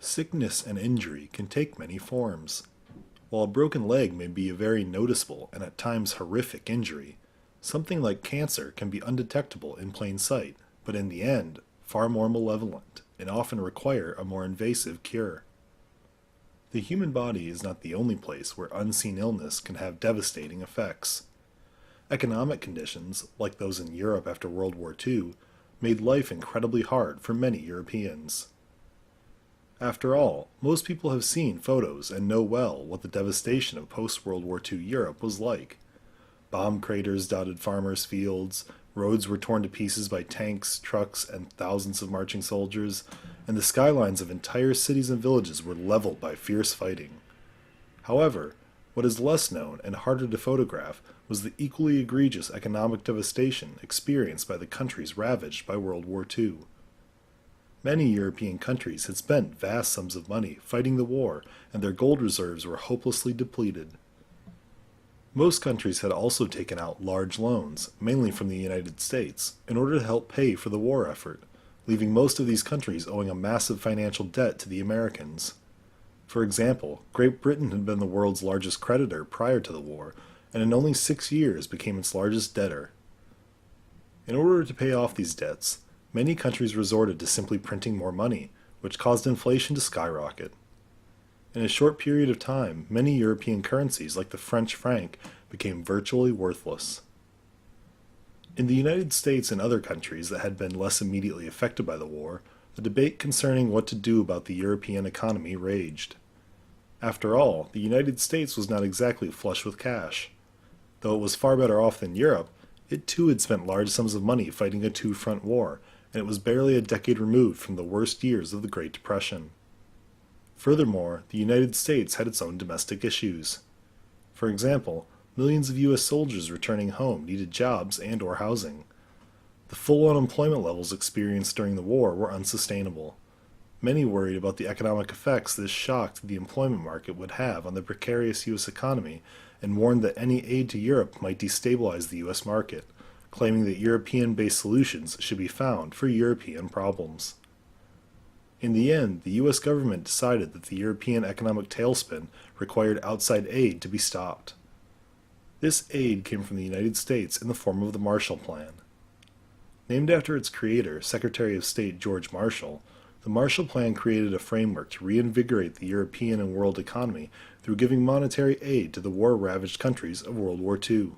Sickness and injury can take many forms. While a broken leg may be a very noticeable and at times horrific injury, something like cancer can be undetectable in plain sight, but in the end, far more malevolent and often require a more invasive cure. The human body is not the only place where unseen illness can have devastating effects. Economic conditions, like those in Europe after World War II, made life incredibly hard for many Europeans. After all, most people have seen photos and know well what the devastation of post-World War II Europe was like. Bomb craters dotted farmers' fields, roads were torn to pieces by tanks, trucks, and thousands of marching soldiers, and the skylines of entire cities and villages were leveled by fierce fighting. However, what is less known and harder to photograph was the equally egregious economic devastation experienced by the countries ravaged by World War II. Many European countries had spent vast sums of money fighting the war, and their gold reserves were hopelessly depleted. Most countries had also taken out large loans, mainly from the United States, in order to help pay for the war effort, leaving most of these countries owing a massive financial debt to the Americans. For example, Great Britain had been the world's largest creditor prior to the war, and in only 6 years became its largest debtor. In order to pay off these debts, many countries resorted to simply printing more money, which caused inflation to skyrocket. In a short period of time, many European currencies, like the French franc, became virtually worthless. In the United States and other countries that had been less immediately affected by the war, the debate concerning what to do about the European economy raged. After all, the United States was not exactly flush with cash. Though it was far better off than Europe, it too had spent large sums of money fighting a two-front war, and it was barely a decade removed from the worst years of the Great Depression. Furthermore, the United States had its own domestic issues. For example, millions of U.S. soldiers returning home needed jobs and/or housing. The full unemployment levels experienced during the war were unsustainable. Many worried about the economic effects this shock to the employment market would have on the precarious U.S. economy and warned that any aid to Europe might destabilize the U.S. market, claiming that European-based solutions should be found for European problems. In the end, the U.S. government decided that the European economic tailspin required outside aid to be stopped. This aid came from the United States in the form of the Marshall Plan. Named after its creator, Secretary of State George Marshall, the Marshall Plan created a framework to reinvigorate the European and world economy through giving monetary aid to the war-ravaged countries of World War II.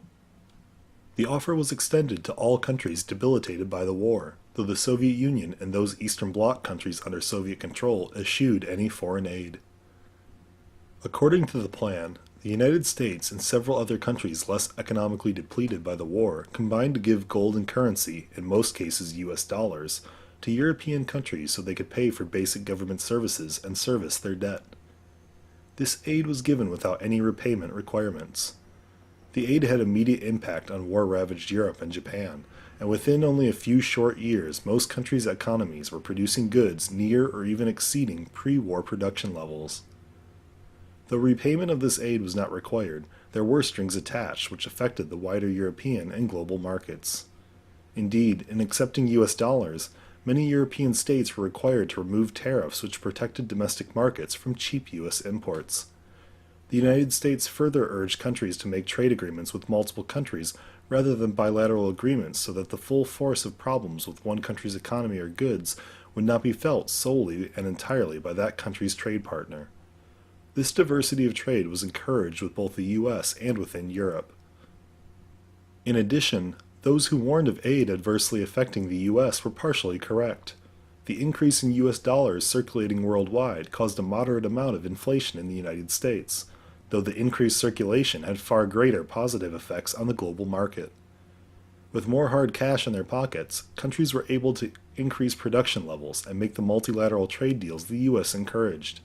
The offer was extended to all countries debilitated by the war, though the Soviet Union and those Eastern Bloc countries under Soviet control eschewed any foreign aid. According to the plan, the United States and several other countries less economically depleted by the war combined to give gold and currency, in most cases US dollars, to European countries so they could pay for basic government services and service their debt. This aid was given without any repayment requirements. The aid had immediate impact on war-ravaged Europe and Japan, and within only a few short years most countries' economies were producing goods near or even exceeding pre-war production levels. Though repayment of this aid was not required, there were strings attached which affected the wider European and global markets. Indeed, in accepting US dollars, many European states were required to remove tariffs which protected domestic markets from cheap US imports. The United States further urged countries to make trade agreements with multiple countries rather than bilateral agreements so that the full force of problems with one country's economy or goods would not be felt solely and entirely by that country's trade partner. This diversity of trade was encouraged with both the US and within Europe. In addition, those who warned of aid adversely affecting the US were partially correct. The increase in US dollars circulating worldwide caused a moderate amount of inflation in the United States, though the increased circulation had far greater positive effects on the global market. With more hard cash in their pockets, countries were able to increase production levels and make the multilateral trade deals the US encouraged.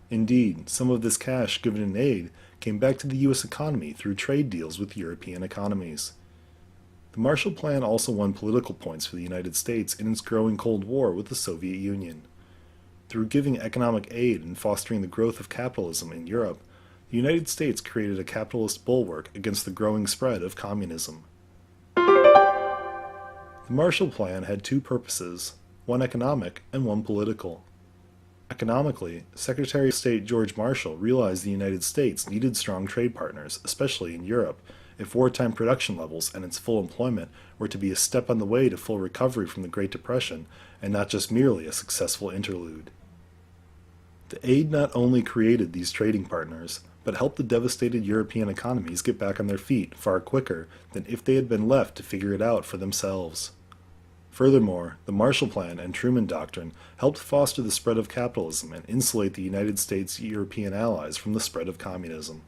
Indeed, some of this cash given in aid came back to the US economy through trade deals with European economies. The Marshall Plan also won political points for the United States in its growing Cold War with the Soviet Union. Through giving economic aid and fostering the growth of capitalism in Europe, the United States created a capitalist bulwark against the growing spread of communism. The Marshall Plan had two purposes, one economic and one political. Economically, Secretary of State George Marshall realized the United States needed strong trade partners, especially in Europe, if wartime production levels and its full employment were to be a step on the way to full recovery from the Great Depression and not just merely a successful interlude. The aid not only created these trading partners, but helped the devastated European economies get back on their feet far quicker than if they had been left to figure it out for themselves. Furthermore, the Marshall Plan and Truman Doctrine helped foster the spread of capitalism and insulate the United States' European allies from the spread of communism.